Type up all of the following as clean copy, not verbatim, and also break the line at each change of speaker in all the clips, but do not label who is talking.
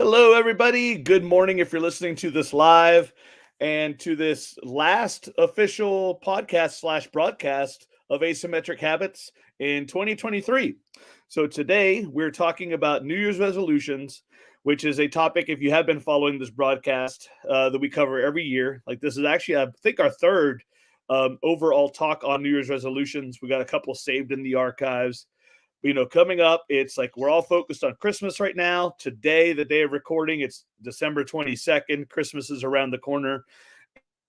Hello, everybody. Good morning if you're listening to this live and to this last official podcast slash broadcast of Asymmetric Habits in 2023. So, today we're talking about New Year's resolutions, which is a topic, if you have been following this broadcast, that we cover every year. Like, this is actually, I think, our third overall talk on New Year's resolutions. We got a couple saved in the archives. Coming up, it's like we're all focused on Christmas right now. Today, the day of recording, it's December 22nd. Christmas is around the corner.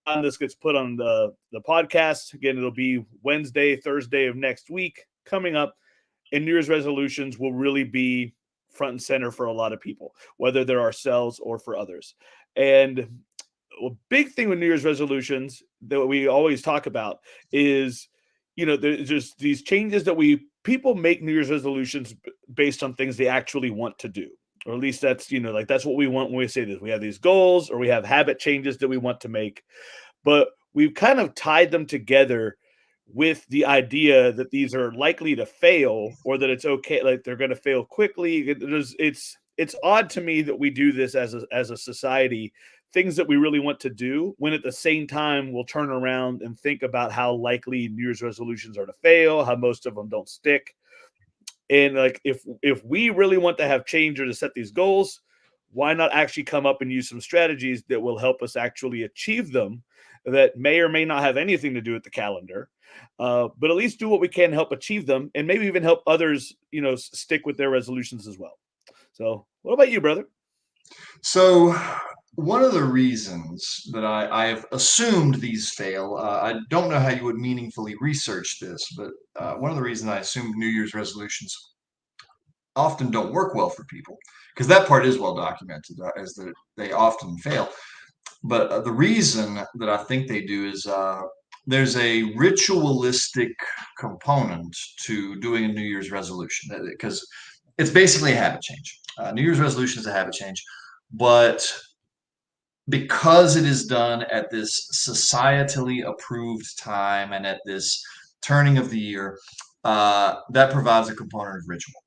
And this gets put on the podcast. Again, it'll be Wednesday, Thursday of next week coming up. And New Year's resolutions will really be front and center for a lot of people, whether they're ourselves or for others. And a big thing with New Year's resolutions that we always talk about is, there's just these changes that people make New Year's resolutions based on things they actually want to do. Or at least that's, that's what we want when we say this. We have these goals or we have habit changes that we want to make. But we've kind of tied them together with the idea that these are likely to fail or that it's okay, like they're going to fail quickly. It's odd to me that we do this as a society, things that we really want to do, when at the same time we'll turn around and think about how likely New Year's resolutions are to fail, how most of them don't stick. And like if we really want to have change or to set these goals, why not actually come up and use some strategies that will help us actually achieve them, that may or may not have anything to do with the calendar, but at least do what we can to help achieve them, and maybe even help others, stick with their resolutions as well. So, what about you, brother?
So, one of the reasons that I have assumed these fail, I don't know how you would meaningfully research this, but one of the reasons I assumed New Year's resolutions often don't work well for people, because that part is well documented, is that they often fail. But the reason that I think they do is there's a ritualistic component to doing a New Year's resolution, because it's basically a habit change. New Year's resolution is a habit change, but because it is done at this societally approved time and at this turning of the year, that provides a component of ritual.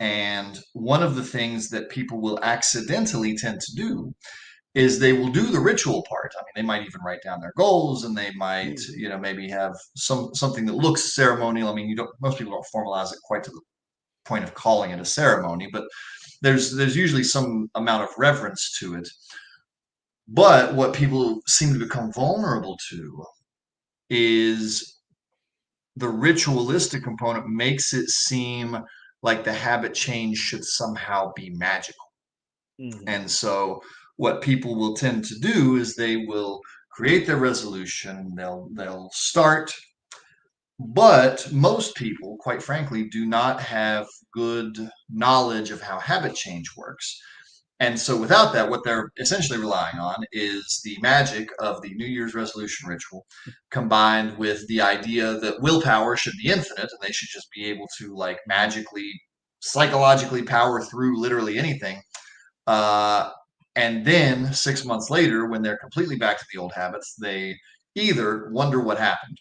And one of the things that people will accidentally tend to do is they will do the ritual part. I mean, they might even write down their goals, and they might, maybe have something that looks ceremonial. I mean, most people don't formalize it quite to the point of calling it a ceremony, but there's usually some amount of reverence to it. But what people seem to become vulnerable to is the ritualistic component makes it seem like the habit change should somehow be magical.
Mm-hmm.
And so what people will tend to do is they will create their resolution, they'll start, but most people, quite frankly, do not have good knowledge of how habit change works. And so, without that, what they're essentially relying on is the magic of the New Year's resolution ritual, combined with the idea that willpower should be infinite and they should just be able to, like, magically, psychologically power through literally anything. Uh, and then 6 months later, when they're completely back to the old habits, they either wonder what happened,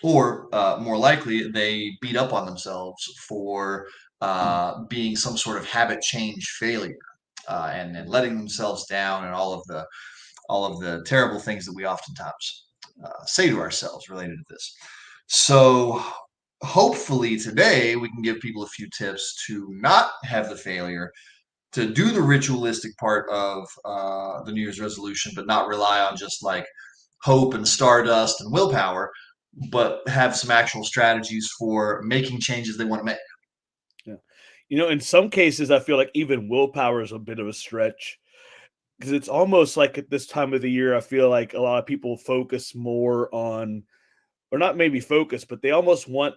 or more likely, they beat up on themselves for being some sort of habit change failure, and letting themselves down, and all of the terrible things that we oftentimes say to ourselves related to this. So hopefully today we can give people a few tips to not have the failure, to do the ritualistic part of the New Year's resolution, but not rely on just like hope and stardust and willpower, but have some actual strategies for making changes they want to make.
Yeah. In some cases, I feel like even willpower is a bit of a stretch, because it's almost like at this time of the year, I feel like a lot of people focus more on, or not maybe focus, but they almost want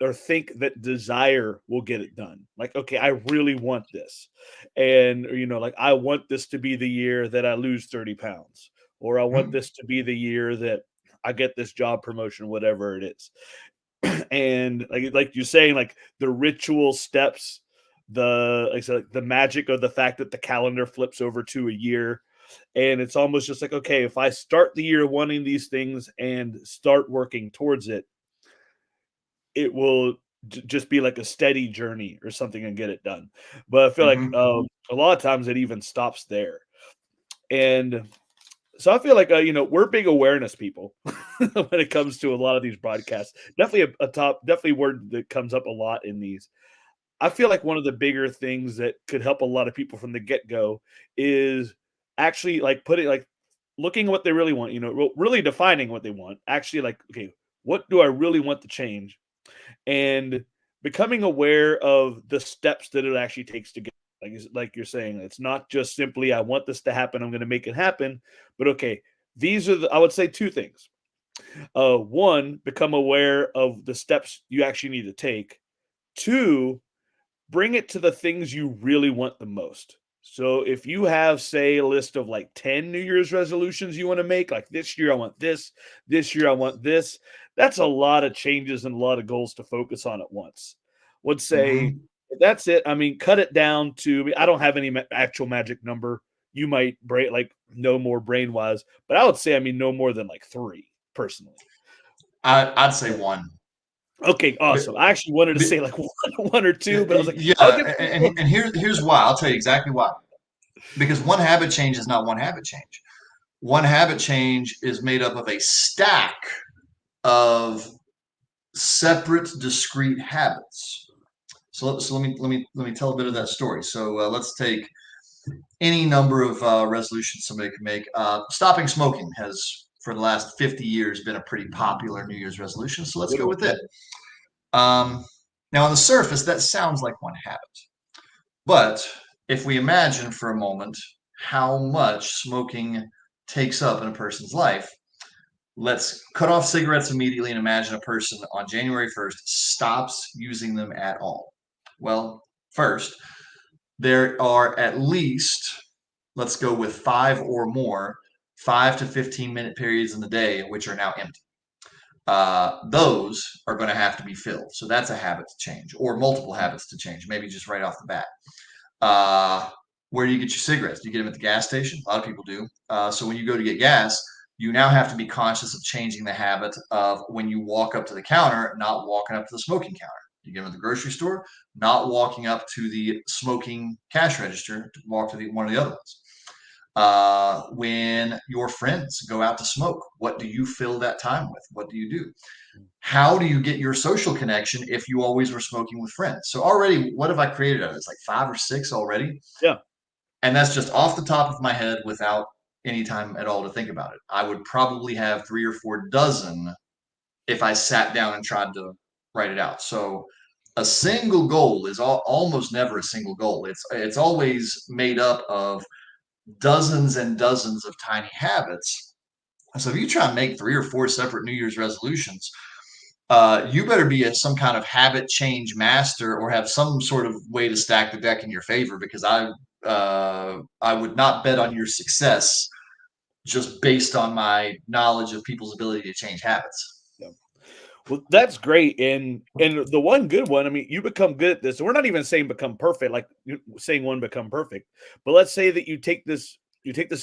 or think that desire will get it done. Like, okay, I really want this. And, or, like, I want this to be the year that I lose 30 pounds, or I want
Mhm.
this to be the year that I get this job promotion, whatever it is. And like you're saying, like the ritual steps, the magic of the fact that the calendar flips over to a year, and it's almost just like, okay, if I start the year wanting these things and start working towards it, it will just be like a steady journey or something and get it done. But I feel like
Mhm.
a lot of times it even stops there. And so I feel like we're big awareness people when it comes to a lot of these broadcasts. Definitely a top, definitely word that comes up a lot in these. I feel like one of the bigger things that could help a lot of people from the get go is actually like putting like looking at what they really want. Really defining what they want. Actually, like, okay, what do I really want to change? And becoming aware of the steps that it actually takes to get. Like you're saying, it's not just simply I want this to happen, I'm going to make it happen, but okay, these are I would say two things. One, become aware of the steps you actually need to take. Two, bring it to the things you really want the most. So if you have, say, a list of like 10 New Year's resolutions you want to make, like this year I want this year I want this, that's a lot of changes and a lot of goals to focus on at once. Would say
Mhm.
that's it. I mean, cut it down to, I don't have any actual magic number. You might like no more brain wise, but I would say, I mean, no more than like three personally.
I'd say one.
Okay,
But,
awesome. I actually wanted to
but,
say like one or two, but I was like, I'll
yeah,
give
and here's why. I'll tell you exactly why. Because one habit change is not one habit change. One habit change is made up of a stack of separate, discrete habits. So let me tell a bit of that story. So let's take any number of resolutions somebody can make. Stopping smoking has, for the last 50 years, been a pretty popular New Year's resolution. So let's
good
go
one.
with it. Now, on the surface, that sounds like one habit. But if we imagine for a moment how much smoking takes up in a person's life, let's cut off cigarettes immediately and imagine a person on January 1st stops using them at all. Well, first, there are at least, let's go with 5 or more, 5 to 15 minute periods in the day which are now empty. Those are going to have to be filled. So that's a habit to change, or multiple habits to change, maybe just right off the bat. Where do you get your cigarettes? Do you get them at the gas station? A lot of people do. So when you go to get gas, you now have to be conscious of changing the habit of when you walk up to the counter, not walking up to the smoking counter. You get them at the grocery store, not walking up to the smoking cash register, to walk to one of the other ones. When your friends go out to smoke, what do you fill that time with? What do you do? How do you get your social connection if you always were smoking with friends? So already, what have I created out of this? Like 5 or 6 already?
Yeah.
And that's just off the top of my head without any time at all to think about it. I would probably have 3 or 4 dozen if I sat down and tried to write it out. So a single goal is almost never a single goal. It's always made up of dozens and dozens of tiny habits. So if you try and make 3 or 4 separate New Year's resolutions, you better be some kind of habit change master or have some sort of way to stack the deck in your favor, because I would not bet on your success just based on my knowledge of people's ability to change habits.
Yeah. Well, that's great. And the one good one, I mean, you become good at this. So we're not even saying become perfect, like saying one become perfect. But let's say that you take this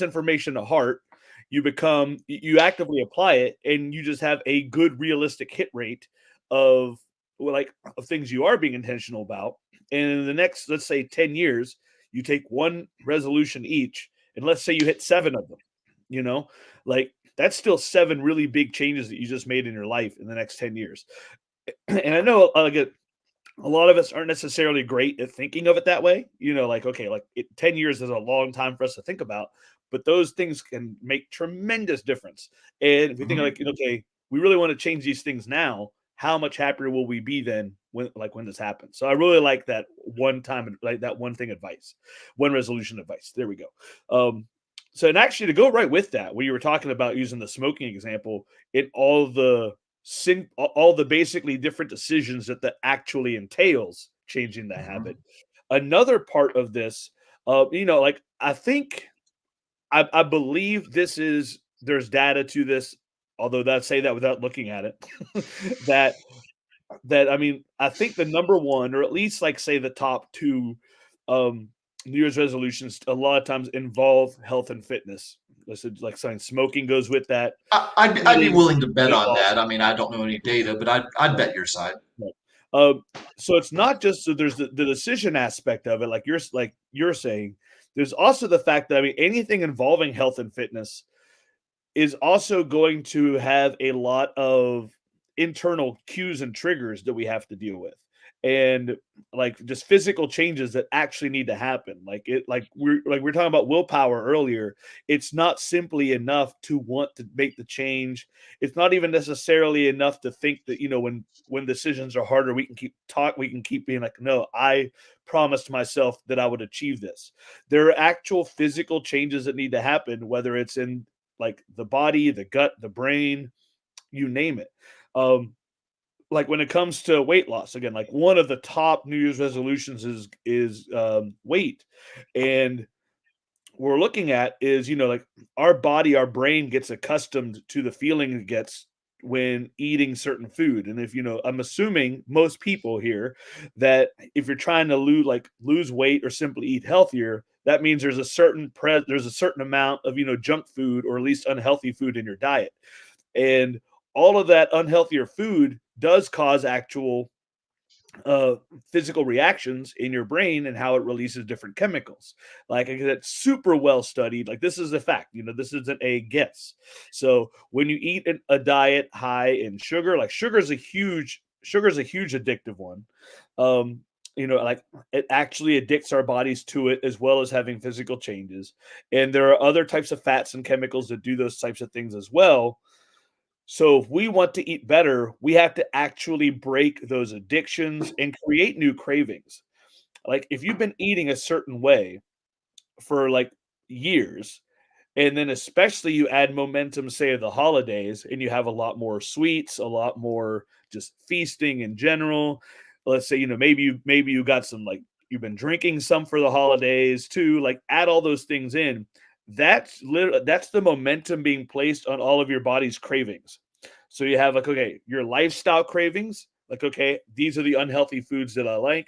information to heart, you actively apply it, and you just have a good realistic hit rate of of things you are being intentional about. And in the next, let's say 10 years, you take one resolution each, and let's say you hit 7 of them, you know, like that's still 7 really big changes that you just made in your life in the next 10 years. And I know a lot of us aren't necessarily great at thinking of it that way. Like, okay, 10 years is a long time for us to think about, but those things can make tremendous difference. And if we think
Mhm.
okay, we really want to change these things now, how much happier will we be then when this happens? So I really like that that one thing advice, one resolution advice. There we go. So, and actually to go right with that, when you were talking about using the smoking example, in all the basically different decisions that actually entails changing the
Mhm.
habit. Another part of this, like I think I believe there's data to this, although that say that without looking at it, that I mean, I think the number one, or at least like say the top two, um, New Year's resolutions a lot of times involve health and fitness. Like saying smoking goes with that,
I'd be
eating,
willing to bet
weight
on
loss.
that. I mean, I don't know any data, but I'd bet your side.
Right. Um, so it's not just so there's the decision aspect of it, like you're saying. There's also the fact that I mean anything involving health and fitness is also going to have a lot of internal cues and triggers that we have to deal with. And like just physical changes that actually need to happen. Like we're talking about willpower earlier. It's not simply enough to want to make the change. It's not even necessarily enough to think that, when decisions are harder, we can keep being like, no, I promised myself that I would achieve this. There are actual physical changes that need to happen, whether it's in like the body, the gut, the brain, you name it. Um, like when it comes to weight loss, again, like one of the top New Year's resolutions is weight, and we're looking at is like our body, our brain gets accustomed to the feeling it gets when eating certain food. And if I'm assuming most people here that if you're trying to lose weight or simply eat healthier, that means there's a certain amount of junk food or at least unhealthy food in your diet. And all of that unhealthier food does cause actual uh, physical reactions in your brain and how it releases different chemicals. Like it's super well studied. Like this is a fact. This isn't a guess. So when you eat a diet high in sugar, like sugar is a huge addictive one. Um, like it actually addicts our bodies to it as well as having physical changes. And there are other types of fats and chemicals that do those types of things as well. So if we want to eat better, we have to actually break those addictions and create new cravings. Like if you've been eating a certain way for like years, and then especially you add momentum, say the holidays, and you have a lot more sweets, a lot more just feasting in general. Let's say, maybe you got some like you've been drinking some for the holidays too. Like add all those things in. That's the momentum being placed on all of your body's cravings. So you have like, okay, your lifestyle cravings, like, okay, these are the unhealthy foods that I like,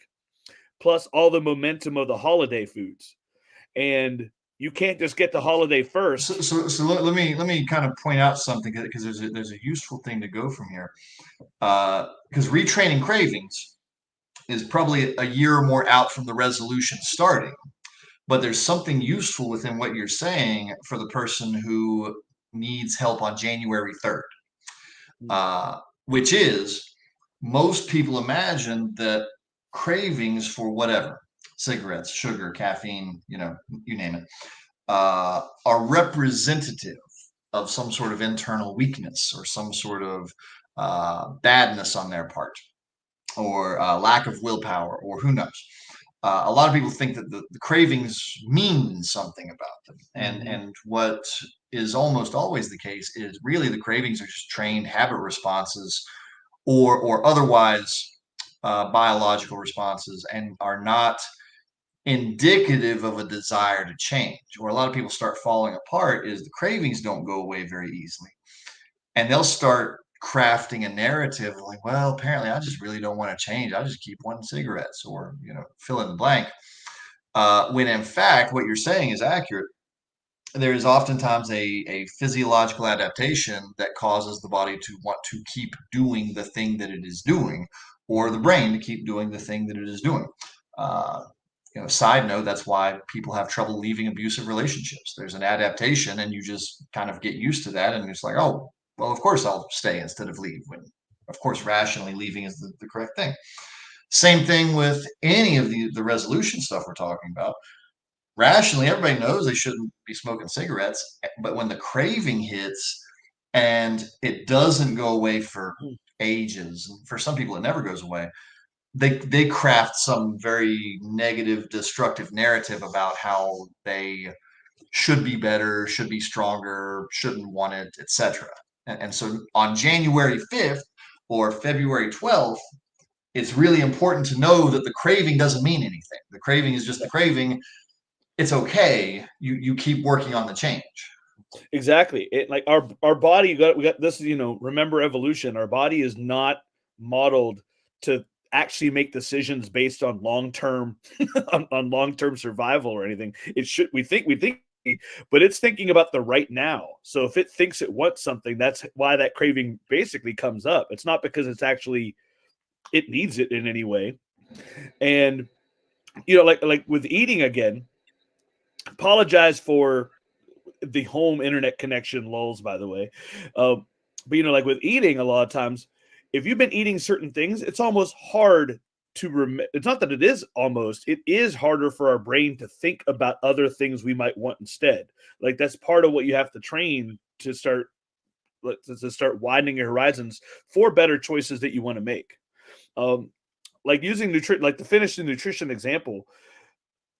plus all the momentum of the holiday foods. And you can't just get the holiday
So,
first.
let me kind of point out something because there's a useful thing to go from here. Because retraining cravings is probably a year or more out from the resolution starting, but there's something useful within what you're saying for the person who needs help on January 3rd, uh, which is most people imagine that cravings for whatever, cigarettes, sugar, caffeine, you name it, are representative of some sort of internal weakness or some sort of badness on their part or lack of willpower or who knows. A lot of people think that the cravings mean something about them,
Mhm.
and what is almost always the case is really the cravings are just trained habit responses or otherwise biological responses and are not indicative of a desire to change. Where a lot of people start falling apart is the cravings don't go away very easily. And they'll start crafting a narrative like, well, apparently I just really don't want to change. I just keep wanting cigarettes or, fill in the blank. When in fact, what you're saying is accurate. There is oftentimes a physiological adaptation that causes the body to want to keep doing the thing that it is doing, or the
Mhm.
brain to keep doing the thing that it is doing. Uh, side note, that's why people have trouble leaving abusive relationships. There's an adaptation, and you just kind of get used to that, and it's like, oh, well, of course I'll stay instead of leave. When, of course, rationally leaving is the correct thing. Same thing with any of the resolution stuff we're talking about. Rationally, everybody knows they shouldn't be smoking cigarettes, but when the craving hits and it doesn't go away for ages, for some people it never goes away, they craft some very negative, destructive narrative about how they should be better, should be stronger, shouldn't want it, etc. And so on January 5th or February 12th, it's really important to know that the craving doesn't mean anything. The craving is just the craving. It's okay. You keep working on the change.
Exactly. It like our body we got this, remember evolution. Our body is not modeled to actually make decisions based on long-term on long-term survival or anything. It should we think but it's thinking about the right now. So if it thinks it wants something, that's why that craving basically comes up. It's not because it's actually it needs it in any way. And like with eating again, apologize for the home internet connection lulls, by the way. Um, but like with eating, a lot of times, if you've been eating certain things, it's almost hard to remember. It's not that it is almost; it is harder for our brain to think about other things we might want instead. Like that's part of what you have to train to start to start widening your horizons for better choices that you want to make. Um, like using nutrition, like to finish the nutrition example,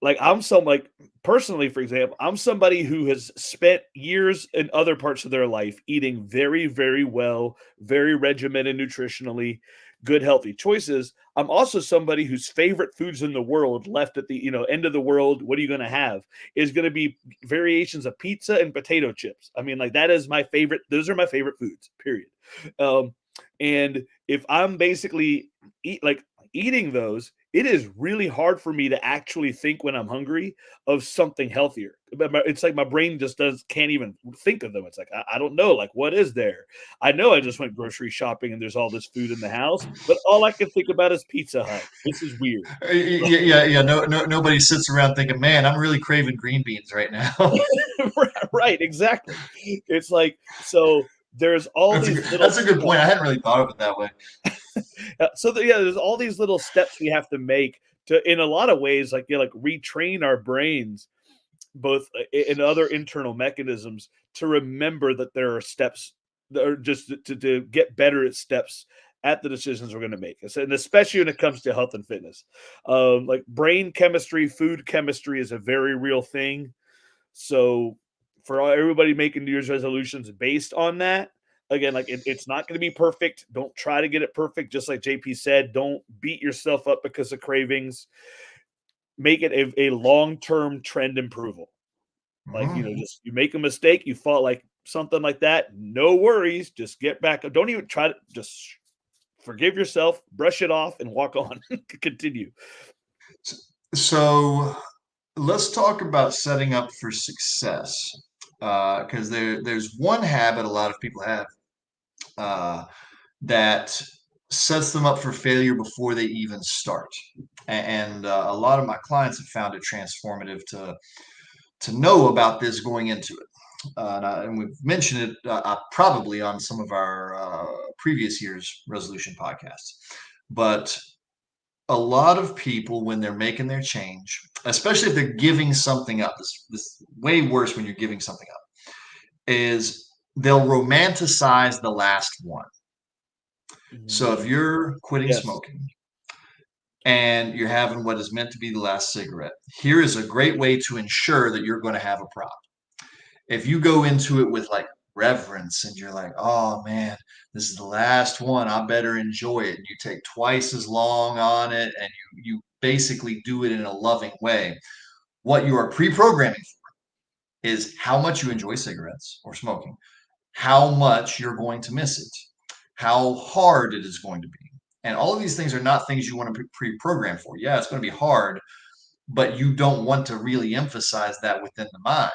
like like personally, for example, I'm somebody who has spent years in other parts of their life eating very, very well, very regimented nutritionally, good healthy choices. I'm also somebody whose favorite foods in the world left at the end of the world, what are you going to have, is going to be variations of pizza and potato chips. I mean, like that is my favorite, those are my favorite foods, period. um and if I'm basically eating those, it is really hard for me to actually think when I'm hungry of something healthier. It's like my brain just can't even think of them. It's like I don't know, like what is there? I know I just went grocery shopping and there's all this food in the house, but all I can think about is Pizza Hut. This is weird.
Yeah. No, nobody sits around thinking, "Man, I'm really craving green beans right now."
Right, exactly. It's like so there's all these little
That's a good
steps.
point. I hadn't really thought of it that way.
There's all these little steps we have to make to, in a lot of ways, like retrain our brains, both in other internal mechanisms, to remember that there are steps that are just to get better at steps at the decisions we're going to make, and especially when it comes to health and fitness. Like brain chemistry, food chemistry is a very real thing. So for everybody making New Year's resolutions based on that, again, like it's not going to be perfect. Don't try to get it perfect. Just like JP said, don't beat yourself up because of cravings. Make it a long-term trend improval. Like,
Mhm.
just you make a mistake, you fall like something like that, no worries. Just get back up. Don't even try to just forgive yourself, brush it off, and walk on. Continue.
So let's talk about setting up for success, because there's one habit a lot of people have uh, that sets them up for failure before they even start. And a lot of my clients have found it transformative to know about this going into it. And we've mentioned it probably on some of our previous year's resolution podcasts. But a lot of people, when they're making their change, especially if they're giving something up, this way worse when you're giving something up, is they'll romanticize the last one. So if
Mm,
you're quitting
yes.
smoking and you're having what is meant to be the last cigarette, here is a great way to ensure that you're going to have a problem. If you go into it with like reverence and you're like, oh man, this is the last one, I better enjoy it. And you take twice as long on it and you basically do it in a loving way. What you are pre-programming for is how much you enjoy cigarettes or smoking, how much you're going to miss it, how hard it is going to be. And all of these things are not things you want to pre-program for. Yeah, it's going to be hard, but you don't want to really emphasize that within the mind.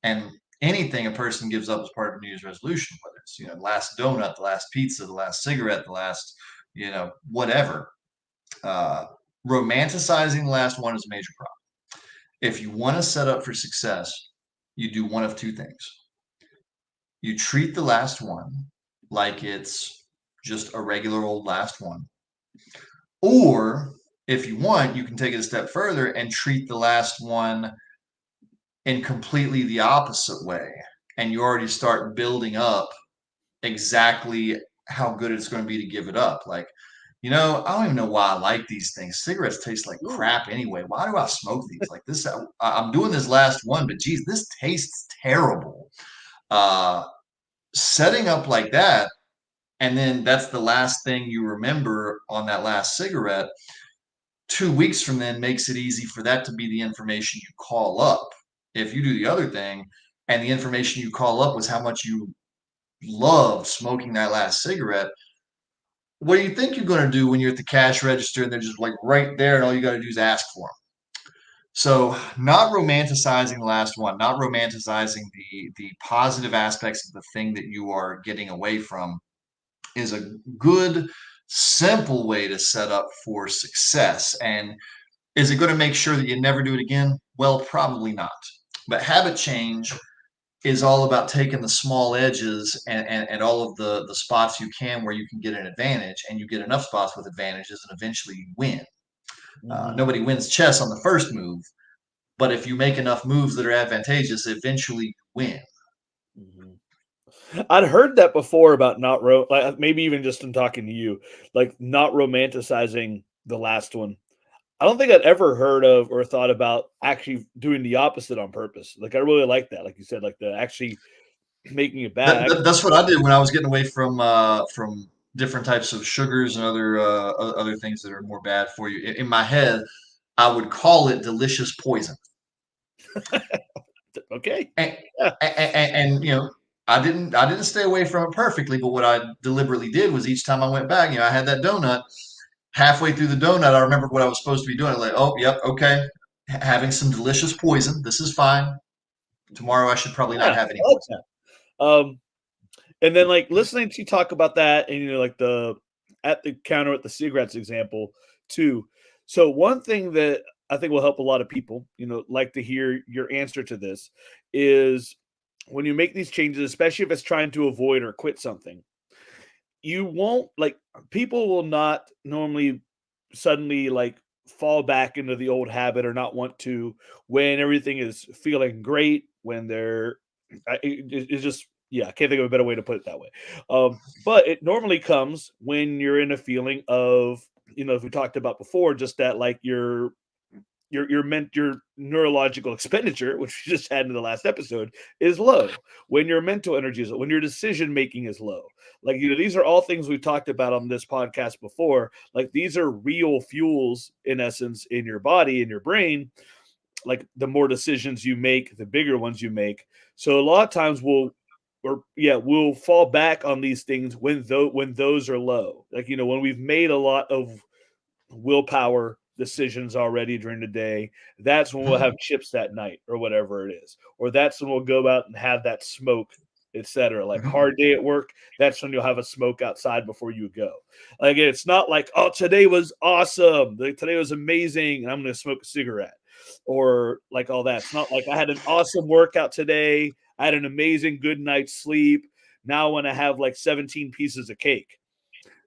And anything a person gives up as part of a New Year's resolution, whether it's the last donut, the last pizza, the last cigarette, the last whatever, uh, romanticizing the last one is a major problem. If you want to set up for success, you do one of two things. You treat the last one like it's just a regular old last one, or if you want, you can take it a step further and treat the last one in completely the opposite way. And you already start building up exactly how good it's going to be to give it up. Like, I don't even know why I like these things. Cigarettes taste like
Ooh.
crap anyway. Why do I smoke these? Like this, I'm doing this last one, but geez, this tastes terrible. Uh, Setting up like that, and then that's the last thing you remember on that last cigarette. 2 weeks from then makes it easy for that to be the information you call up. If you do the other thing, and the information you call up was how much you loved smoking that last cigarette, what do you think you're going to do when you're at the cash register and they're just like right there and all you got to do is ask for them? So, not romanticizing the last one, not romanticizing the positive aspects of the thing that you are getting away from is a good simple way to set up for success. And is it going to make sure that you never do it again? Well, probably not. But habit change is all about taking the small edges and all of the spots you can where you can get an advantage, and you get enough spots with advantages and eventually you win.
Hmm.
Nobody wins chess on the first move, but if you make enough moves that are advantageous, eventually you win.
Hmm. I'd heard that before about not like maybe even just in talking to you, like not romanticizing the last one. I don't think I'd ever heard of or thought about actually doing the opposite on purpose. Like I really like that, like you said, like the actually making it bad.
That's what I did when I was getting away from different types of sugars and other things that are more bad for you. In my head, I would call it delicious poison.
Okay,
And,
yeah,
and I didn't stay away from it perfectly, but what I deliberately did was each time I went back, I had that donut. Halfway through the donut, I remembered what I was supposed to be doing. Like, oh, yep, okay, having some delicious poison. This is fine. Tomorrow, I should probably
yeah,
not have any
I like
poison.
that. And then like listening to you talk about that, and like the at the counter with the cigarettes example too. So one thing that I think will help a lot of people, like to hear your answer to this, is when you make these changes, especially if it's trying to avoid or quit something, you won't like people will not normally suddenly like fall back into the old habit or not want to when everything is feeling great when they're it's just yeah, I can't think of a better way to put it that way. But it normally comes when you're in a feeling of, as we talked about before, just that like your neurological expenditure, which we just had in the last episode, is low. When your mental energy is low, when your decision making is low. Like, these are all things we've talked about on this podcast before. Like, these are real fuels in essence in your body, in your brain. Like, the more decisions you make, the bigger ones you make. So a lot of times we'll fall back on these things when those are low. Like, when we've made a lot of willpower decisions already during the day, that's when we'll have chips that night or whatever it is. Or that's when we'll go out and have that smoke, etc. Like
Mhm.
hard day at work, that's when you'll have a smoke outside before you go. Like it's not like, oh, today was awesome. Like, today was amazing. And I'm gonna smoke a cigarette. Or like all that. It's not like I had an awesome workout today. I had an amazing good night's sleep. Now I want to have like 17 pieces of cake.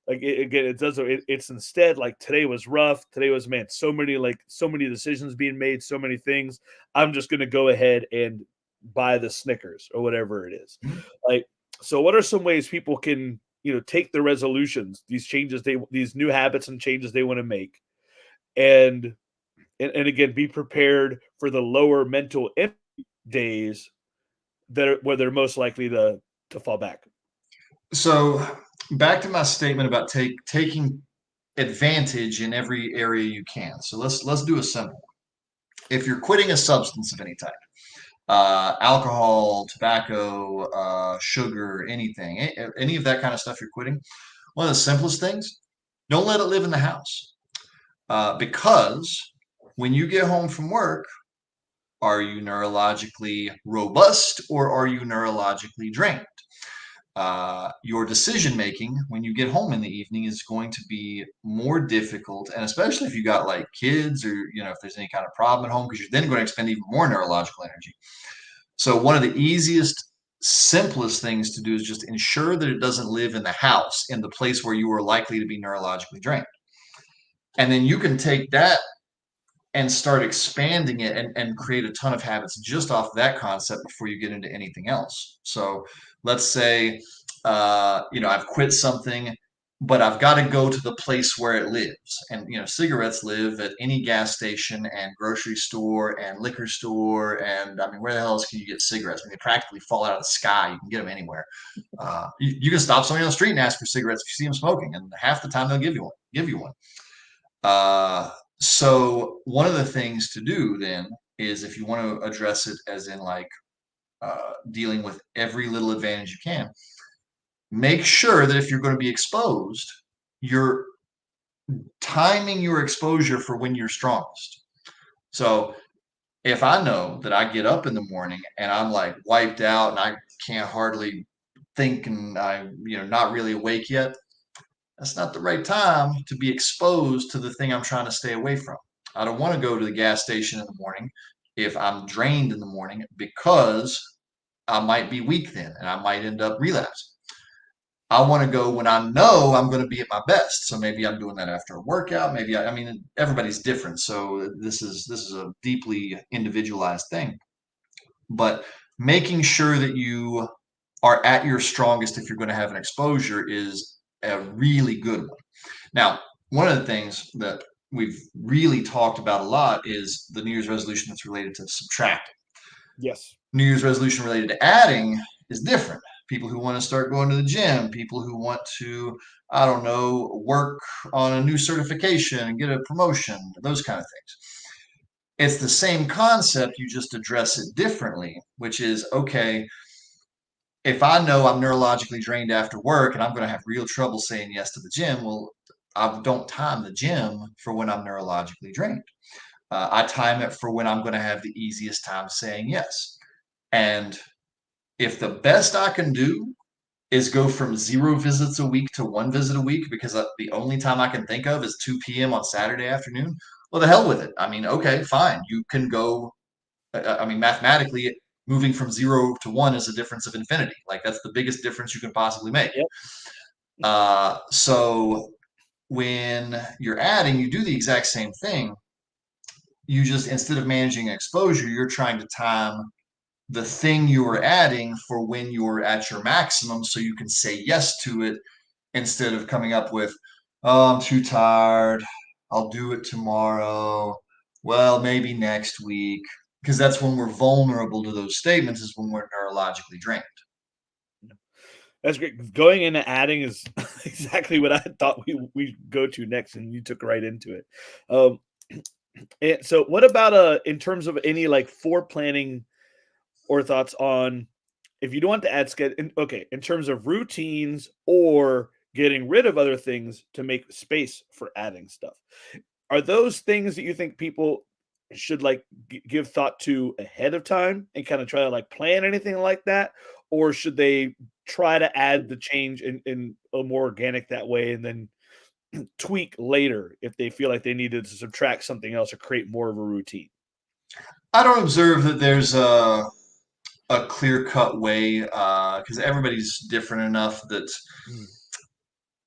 Like again, it does. It's instead like today was rough. Today was, man, so many decisions being made, so many things. I'm just gonna go ahead and buy the Snickers or whatever it is.
Mhm.
Like, so what are some ways people can take the resolutions, these changes, these new habits and changes they want to make, and and again be prepared for the lower mental days where they're most likely to fall back.
So back to my statement about taking advantage in every area you can. So let's do a simple. If you're quitting a substance of any type, alcohol, tobacco, sugar, anything, any of that kind of stuff you're quitting, one of the simplest things, don't let it live in the house. Because when you get home from work, are you neurologically robust or are you neurologically drained? Your decision making when you get home in the evening is going to be more difficult, and especially if you got like kids or if there's any kind of problem at home, because you're then going to expend even more neurological energy. So one of the easiest, simplest things to do is just ensure that it doesn't live in the house, in the place where you are likely to be neurologically drained. And then you can take that and start expanding it and create a ton of habits just off that concept before you get into anything else. So let's say, I've quit something, but I've got to go to the place where it lives. And, cigarettes live at any gas station and grocery store and liquor store. And I mean, where the hell else can you get cigarettes? I mean, they practically fall out of the sky. You can get them anywhere. You can stop somebody on the street and ask for cigarettes if you see them smoking, and half the time they'll give you one. Uh, so one of the things to do then is, if you want to address it as in like dealing with every little advantage you can, make sure that if you're going to be exposed, you're timing your exposure for when you're strongest. So if I know that I get up in the morning and I'm like wiped out and I can't hardly think and I'm not really awake yet, that's not the right time to be exposed to the thing I'm trying to stay away from. I don't want to go to the gas station in the morning if I'm drained in the morning because I might be weak then and I might end up relapsing. I want to go when I know I'm going to be at my best. So maybe I'm doing that after a workout. Maybe I mean, everybody's different. So this is a deeply individualized thing. But making sure that you are at your strongest if you're going to have an exposure is a really good one. Now, one of the things that we've really talked about a lot is the New Year's resolution that's related to subtracting.
Yes.
New Year's resolution related to adding is different. People who want to start going to the gym, people who want to, I don't know, work on a new certification and get a promotion, those kind of things. It's the same concept, you just address it differently, which is okay, if I know I'm neurologically drained after work and I'm going to have real trouble saying yes to the gym, well, I don't time the gym for when I'm neurologically drained. I time it for when I'm going to have the easiest time saying yes. And if the best I can do is go from 0 visits a week to 1 visit a week because the only time I can think of is 2 p.m. on Saturday afternoon, well, the hell with it. I mean, okay, fine. You can go. I mean, mathematically, moving from 0 to 1 is a difference of infinity. Like that's the biggest difference you can possibly make.
Yep.
So when you're adding, you do the exact same thing. You just, instead of managing exposure, you're trying to time the thing you are adding for when you're at your maximum so you can say yes to it instead of coming up with, oh, I'm too tired. I'll do it tomorrow. Well, maybe next week. Because that's when we're vulnerable to those statements, is when we're neurologically drained.
That's great. Going into adding is exactly what I thought we go to next, and you took right into it. Um, and so, what about in terms of any like planning or thoughts on if you don't want to add schedule? Okay, in terms of routines or getting rid of other things to make space for adding stuff, are those things that you think people should like give thought to ahead of time and kind of try to like plan anything like that, or should they try to add the change in a more organic that way and then tweak later if they feel like they needed to subtract something else or create more of a routine?
I don't observe that there's a clear cut way because everybody's different enough that
Mm.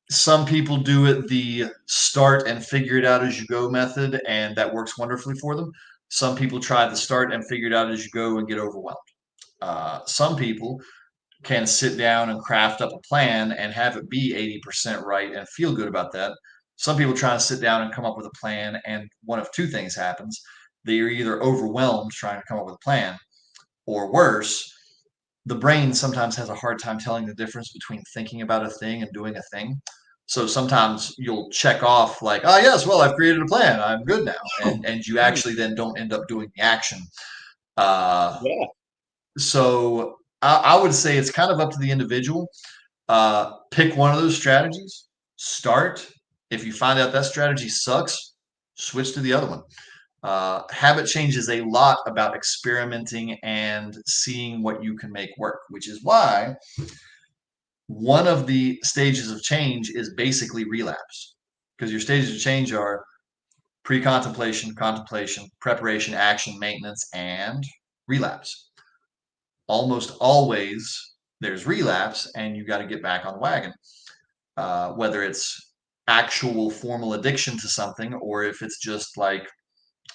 some people do it the start and figure it out as you go method, and that works wonderfully for them. Some people try the start and figure it out as you go and get overwhelmed. Some people can sit down and craft up a plan and have it be 80% right and feel good about that. Some people try to sit down and come up with a plan, and one of two things happens. They are either overwhelmed trying to come up with a plan, or worse, the brain sometimes has a hard time telling the difference between thinking about a thing and doing a thing. So sometimes you'll check off like, oh yes, well I've created a plan, I'm good now, and you
Mm.
actually then don't end up doing the action. Uh,
Yeah.
so I would say it's kind of up to the individual. Pick one of those strategies, start. If you find out that strategy sucks, switch to the other one. Habit change is a lot about experimenting and seeing what you can make work, which is why one of the stages of change is basically relapse. Because your stages of change are pre-contemplation, contemplation, preparation, action, maintenance, and relapse. Almost always there's relapse, and you got to get back on the wagon. Whether it's actual formal addiction to something or if it's just like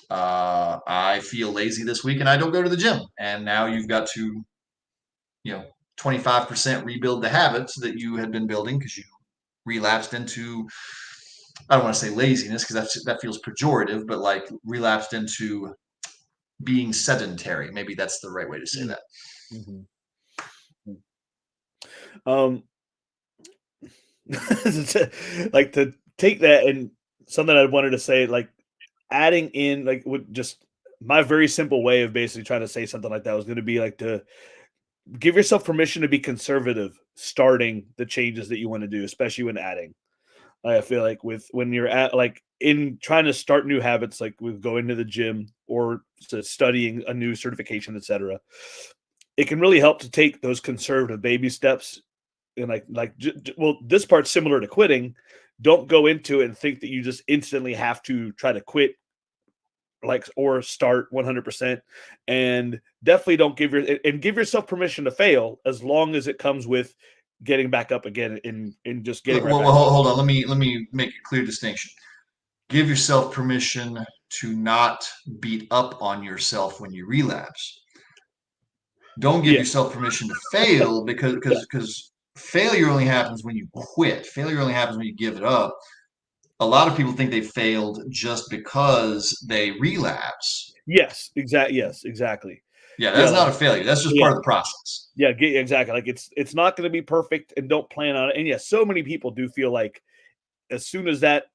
I feel lazy this week and I don't go to the gym. And now you've got to, 25% rebuild the habits that you had been building because you relapsed into, I don't want to say laziness because that feels pejorative, but like relapsed into being sedentary. Maybe that's the right way to say
Mm.
that.
Mhm. Um, like to take that and something I wanted to say, like adding in, like would just my very simple way of basically trying to say something like that was going to be like to give yourself permission to be conservative starting the changes that you want to do, especially when adding. I feel like with when you're at like in trying to start new habits, like with going to the gym or studying a new certification, etc. It can really help to take those conservative baby steps and well, this part's similar to quitting. don't go into it and think that you just instantly have to try to quit, like, or start 100%. And definitely don't give yourself permission to fail, as long as it comes with getting back up again and just getting right back.
Hold on. Let me make a clear distinction. Give yourself permission to not beat up on yourself when you relapse. Don't give
Yeah,
yourself permission to fail, because failure only happens when you quit. Failure only happens when you give it up. A lot of people think they failed just because they relapse.
yes, exactly.
Yeah,
Yeah,
that's not a failure. That's just
yeah,
part of the process.
yeah, exactly. Like, it's not going to be perfect, and don't plan on it. And yes, so many people do feel like as soon as that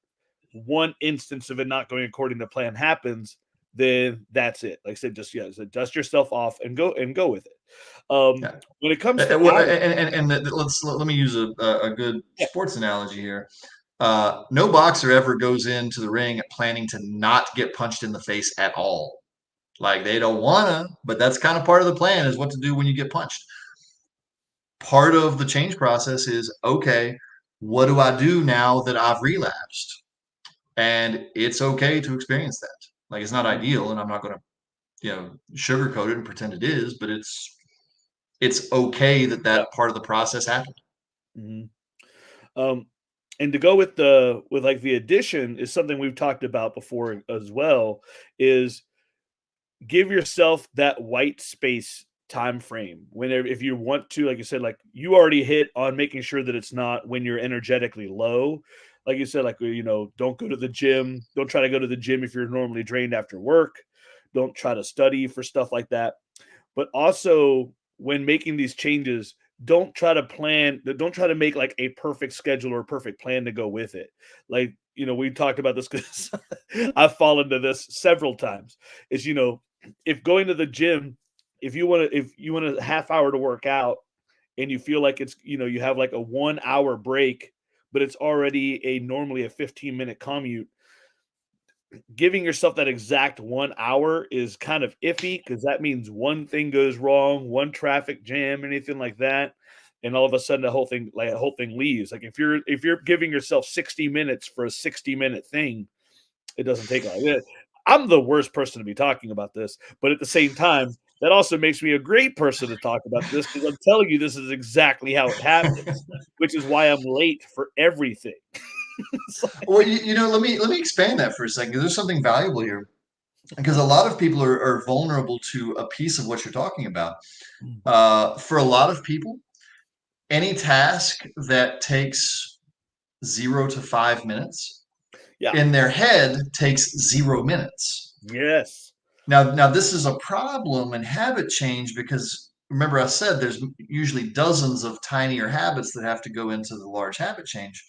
one instance of it not going according to plan happens, then that's it. Like I said, just dust yourself off and go with it.
Yeah.
When it comes to
Well,
habits,
let me use a good
yeah,
sports analogy here. No boxer ever goes into the ring planning to not get punched in the face at all. Like, they don't wanna, but that's kind of part of the plan, is what to do when you get punched. Part of the change process is, okay, what do I do now that I've relapsed? And it's okay to experience that. Like, it's not ideal, and I'm not going to, sugarcoat it and pretend it is, but it's okay that
yeah.
that part of the process happened.
Mhm. Um, and to go with the addition is something we've talked about before as well. Is give yourself that white space time frame whenever, if you want to, like you said, like you already hit on making sure that it's not when you're energetically low. Like you said, like, don't go to the gym. Don't try to go to the gym if you're normally drained after work. Don't try to study for stuff like that. But also, when making these changes, don't try to make like a perfect schedule or a perfect plan to go with it. Like, we talked about this because I've fallen to this several times. Is, if going to the gym, if you want a half hour to work out, and you feel like you have like a 1 hour break, but it's already normally a 15-minute commute, giving yourself that exact 1 hour is kind of iffy, because that means one thing goes wrong, one traffic jam, anything like that, and all of a sudden the whole thing leaves. Like, if you're giving yourself 60 minutes for a 60-minute thing, it doesn't take long. Yeah, I'm the worst person to be talking about this, but at the same time, that also makes me a great person to talk about this, because I'm telling you this is exactly how it happens, which is why I'm late for everything. It's like,
Well, let me expand that for a second, 'cause there's something valuable here. Because a lot of people are vulnerable to a piece of what you're talking about. For a lot of people, any task that takes 0 to 5 minutes
yeah,
in their head takes 0 minutes.
yes,
Now this is a problem in habit change, because remember I said there's usually dozens of tinier habits that have to go into the large habit change,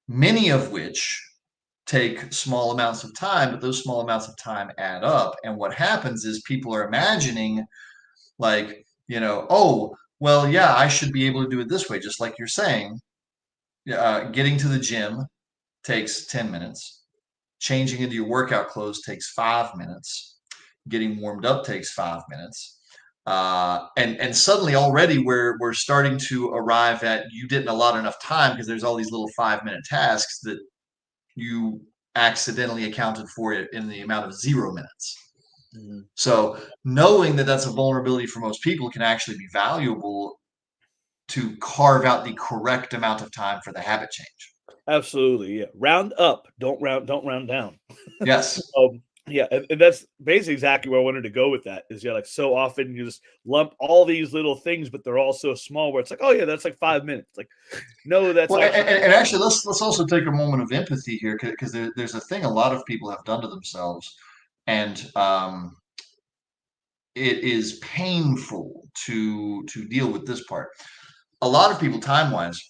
many of which take small amounts of time, but those small amounts of time add up. And what happens is people are imagining, like, oh, well, yeah, I should be able to do it this way, just like you're saying. Getting to the gym takes 10 minutes. Changing into your workout clothes takes 5 minutes. Getting warmed up takes 5 minutes. And suddenly already we're starting to arrive at, you didn't allot enough time, because there's all these little 5 minute tasks that you accidentally accounted for it in the amount of 0 minutes.
mhm.
So knowing that that's a vulnerability for most people can actually be valuable to carve out the correct amount of time for the habit change.
Absolutely, yeah. Round up, don't round down.
Yes.
Yeah, and that's basically exactly where I wanted to go with that. Is, yeah, like, so often you just lump all these little things, but they're all so small where it's like, oh yeah, that's like 5 minutes. Like, no, that's
Well,
actually
and actually, let's also take a moment of empathy here, because there's a thing a lot of people have done to themselves, and it is painful to deal with this part. A lot of people, time wise,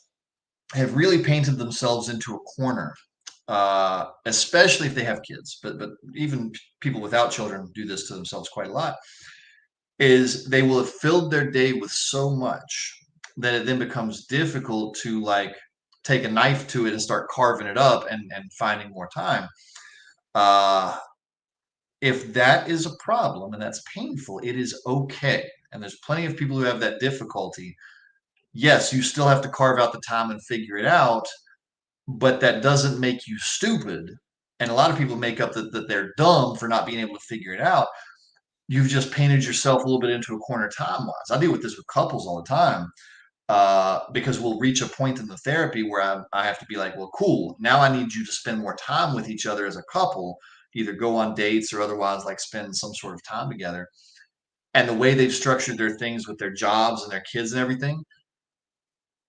have really painted themselves into a corner, especially if they have kids. But even people without children do this to themselves quite a lot. Is they will have filled their day with so much that it then becomes difficult to, like, take a knife to it and start carving it up and finding more time. Uh, if that is a problem and that's painful, it is okay. And there's plenty of people who have that difficulty. Yes, you still have to carve out the time and figure it out, but that doesn't make you stupid. And a lot of people make up that they're dumb for not being able to figure it out. You've just painted yourself a little bit into a corner time-wise. I deal with this with couples all the time, because we'll reach a point in the therapy where I have to be like, well, cool. Now I need you to spend more time with each other as a couple, either go on dates or otherwise like spend some sort of time together. And the way they've structured their things with their jobs and their kids and everything,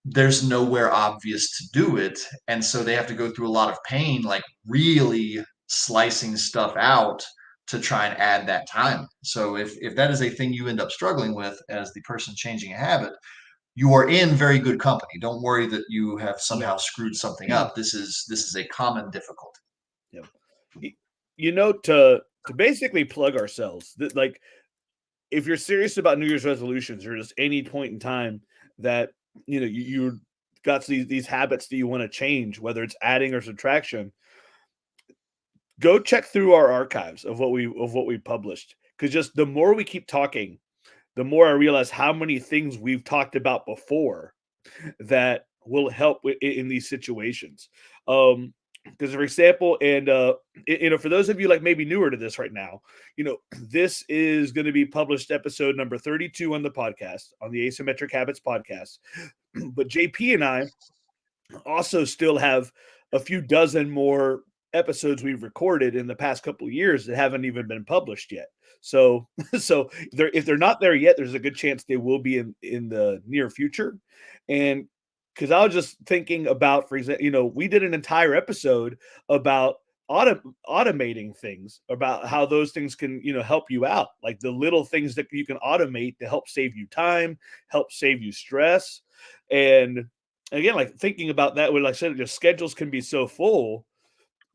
there's nowhere obvious to do it. And so they have to go through a lot of pain, like really slicing stuff out to try and add that time. So if that is a thing you end up struggling with as the person changing a habit, you are in very good company. Don't worry that you have
Yeah.
somehow screwed something up. This is a common difficulty.
Yeah. To basically plug ourselves, that like if you're serious about New Year's resolutions or just any point in time that you got these habits that you want to change, whether it's adding or subtraction, go check through our archives of what we published. Because just the more we keep talking, the more I realize how many things we've talked about before that will help in these situations. Because for example, and for those of you like maybe newer to this right now, this is going to be published episode number 32 on the podcast, on the Asymmetric Habits podcast. But JP and I also still have a few dozen more episodes we've recorded in the past couple of years that haven't even been published yet. So, if they're not there yet, there's a good chance they will be in the near future. And because I was just thinking about, for example, we did an entire episode about automating things, about how those things can help you out, like the little things that you can automate to help save you time, help save you stress. And again, like thinking about that, when like I said, your schedules can be so full,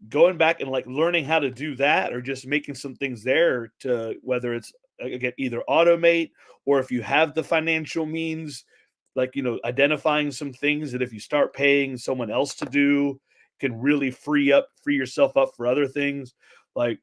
going back and like learning how to do that, or just making some things there to, whether it's again either automate, or if you have the financial means, like identifying some things that if you start paying someone else to do, can really free yourself up for other things. Like,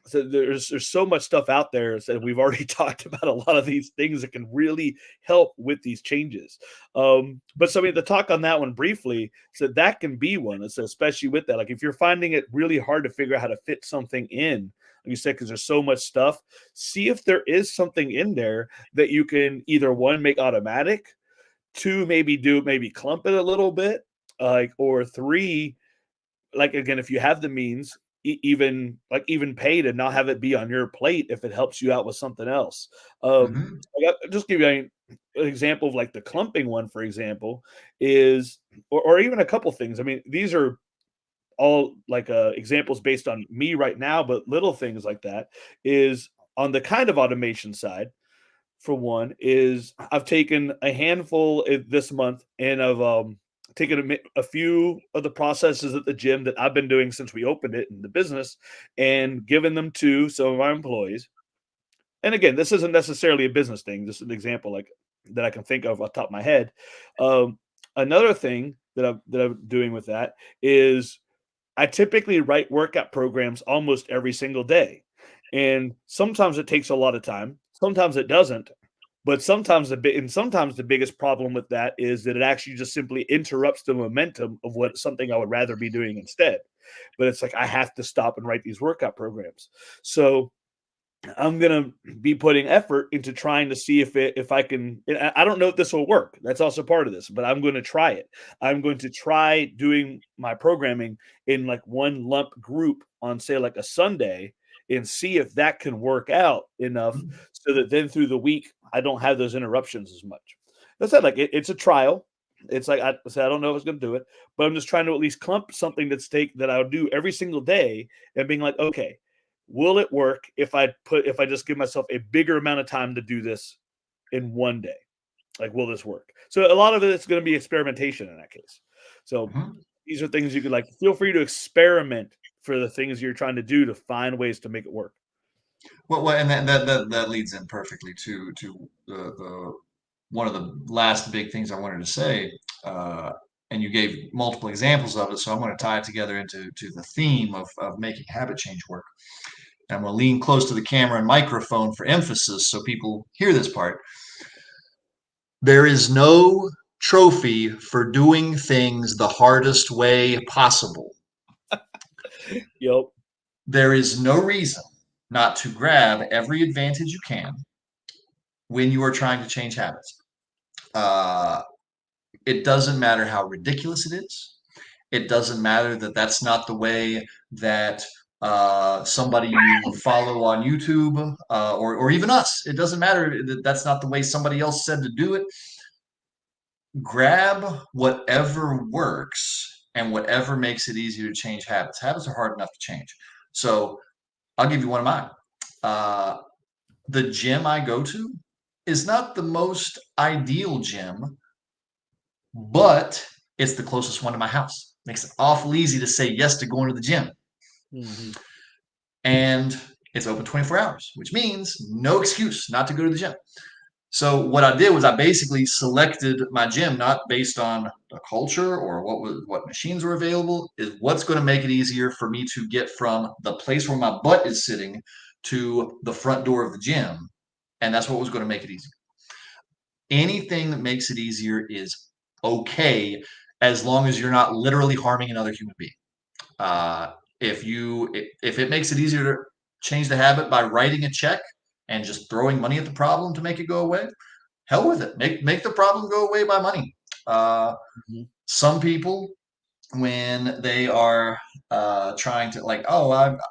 so there's so much stuff out there that we've already talked about, a lot of these things that can really help with these changes. But so I mean, to talk on that one briefly, so that can be one. So especially with that, like if you're finding it really hard to figure out how to fit something in, like you said, because there's so much stuff, see if there is something in there that you can either one, make automatic, two, maybe clump it a little bit, like, or three, like again, if you have the means, even pay to not have it be on your plate if it helps you out with something else.
Mm-hmm.
Just give you an example of like the clumping one, for example, is, or even a couple things. I mean, these are all like examples based on me right now, but little things like that is on the kind of automation side. For one, is I've taken a handful this month, and I've taken a few of the processes at the gym that I've been doing since we opened it in the business, and given them to some of our employees. And again, this isn't necessarily a business thing, just an example like that I can think of off the top of my head. Um, Another thing that I'm doing with that is I typically write workout programs almost every single day. And sometimes it takes a lot of time, sometimes it doesn't. But sometimes the biggest problem with that is that it actually just simply interrupts the momentum of what something I would rather be doing instead. But it's like I have to stop and write these workout programs. So I'm gonna be putting effort into trying to see if I can. I don't know if this will work. That's also part of this, but I'm going to try it. I'm going to try doing my programming in like one lump group on, say, like a Sunday, and see if that can work out enough so that then through the week I don't have those interruptions as much. That's it. Like it's a trial. It's like I said, I don't know if it's going to do it, but I'm just trying to at least clump something that I'll do every single day, and being like, okay, will it work if I just give myself a bigger amount of time to do this in one day? Like, will this work? So a lot of it's going to be experimentation in that case. So
Mm-hmm.
these are things you could like feel free to experiment for the things you're trying to do to find ways to make it work.
Well, and that leads in perfectly to the one of the last big things I wanted to say. And you gave multiple examples of it, so I'm going to tie it together into the theme of making habit change work. And I'm going to lean close to the camera and microphone for emphasis so people hear this part. There is no trophy for doing things the hardest way possible.
Yep.
There is no reason not to grab every advantage you can when you are trying to change habits. Uh, it doesn't matter how ridiculous it is. It doesn't matter that that's not the way that somebody you follow on YouTube or even us. It doesn't matter that that's not the way somebody else said to do it. Grab whatever works and whatever makes it easier to change habits. Habits are hard enough to change. So I'll give you one of mine. Uh, the gym I go to is not the most ideal gym, but it's the closest one to my house. Makes it awful easy to say yes to going to the gym.
Mm-hmm.
And it's open 24 hours, which means no excuse not to go to the gym. So what I did was I basically selected my gym not based on the culture or what machines were available, is what's going to make it easier for me to get from the place where my butt is sitting to the front door of the gym. And that's what was going to make it easy. Anything that makes it easier is okay as long as you're not literally harming another human being. Uh, if it makes it easier to change the habit by writing a check and just throwing money at the problem to make it go away, hell with it. Make the problem go away by money.
Mm-hmm.
Some people, when they are trying to like,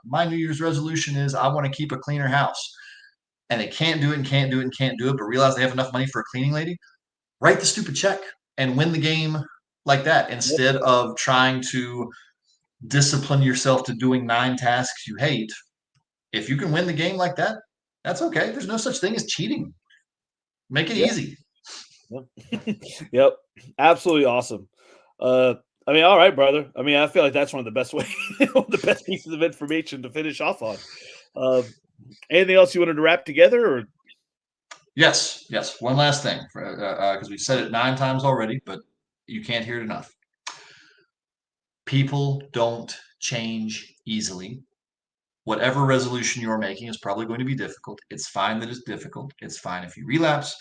my New Year's resolution is I want to keep a cleaner house, and they can't do it and can't do it and can't do it, but realize they have enough money for a cleaning lady. Write the stupid check and win the game like that
Yep.
instead of trying to discipline yourself to doing 9 tasks you hate. If you can win the game like that, that's okay. There's no such thing as cheating. Make it
Yeah.
easy.
Yep. Yep. Absolutely awesome. Uh, I mean, all right, brother. I mean, I feel like that's one of the best way, one of the best pieces of information to finish off on. Uh, Anything else you wanted to wrap together, or
Yes. One last thing, because we've said it 9 times already, but you can't hear it enough. People don't change easily. Whatever resolution you're making is probably going to be difficult. It's fine that it's difficult. It's fine if you relapse.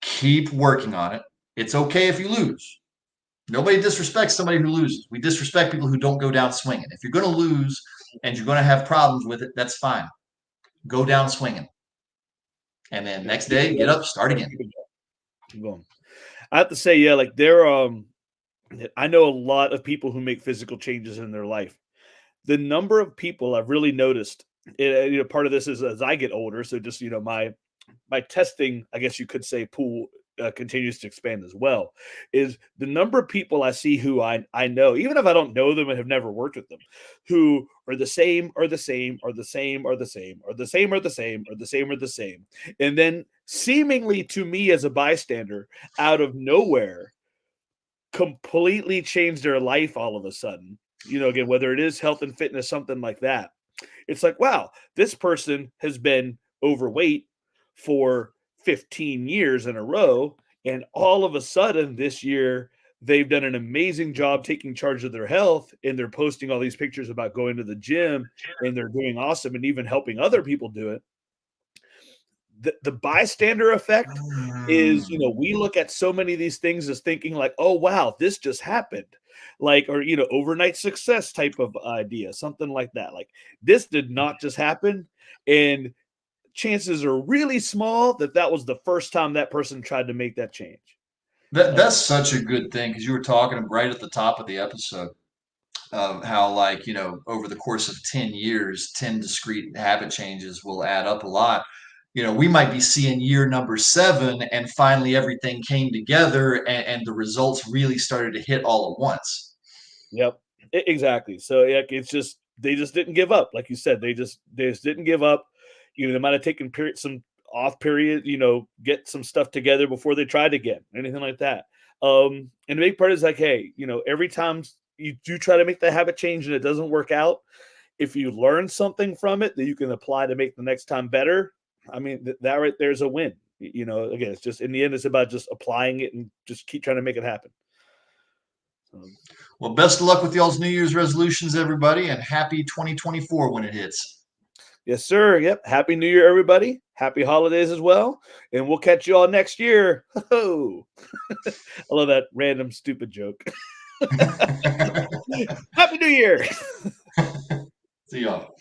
Keep working on it. It's okay if you lose. Nobody disrespects somebody who loses. We disrespect people who don't go down swinging. If you're going to lose and you're going to have problems with it, that's fine. Go down swinging. And then
yeah,
next
keep it
day, get
going.
up, start again.
Keep it going. Keep going. I have to say, yeah, like I know a lot of people who make physical changes in their life. The number of people I've really noticed, part of this is as I get older. So just my testing, I guess you could say, pool continues to expand as well. Is the number of people I see who I know, even if I don't know them and have never worked with them, who are the same, or the same, or the same, or the same, or the same, or the same, or the same, or the same, and then seemingly to me as a bystander, out of nowhere, completely change their life all of a sudden. Again, whether it is health and fitness, something like that. It's like, wow, this person has been overweight for 15 years in a row. And all of a sudden this year, they've done an amazing job taking charge of their health. And they're posting all these pictures about going to the gym, and they're doing awesome and even helping other people do it. The bystander effect is, we look at so many of these things as thinking like, oh, wow, this just happened. Like, or, overnight success type of idea, something like that. Like, this did not just happen. And chances are really small that that was the first time that person tried to make that change.
That's such a good thing because you were talking right at the top of the episode of how, like, over the course of 10 years, 10 discrete habit changes will add up a lot. We might be seeing year number 7, and finally everything came together and the results really started to hit all at once.
Yep, exactly. So yeah, it's just they just didn't give up, like you said. They just didn't give up. They might have taken some off period. Get some stuff together before they tried again, anything like that. And the big part is like, hey, every time you do try to make the habit change and it doesn't work out, if you learn something from it that you can apply to make the next time better, I mean, that right there's a win. Again, it's just in the end, it's about just applying it and just keep trying to make it happen.
Well, best of luck with y'all's New Year's resolutions, everybody, and happy 2024 when it hits.
Yes, sir. Yep. Happy New Year, everybody. Happy holidays as well. And we'll catch you all next year. Oh, I love that random stupid joke. Happy New Year.
See y'all.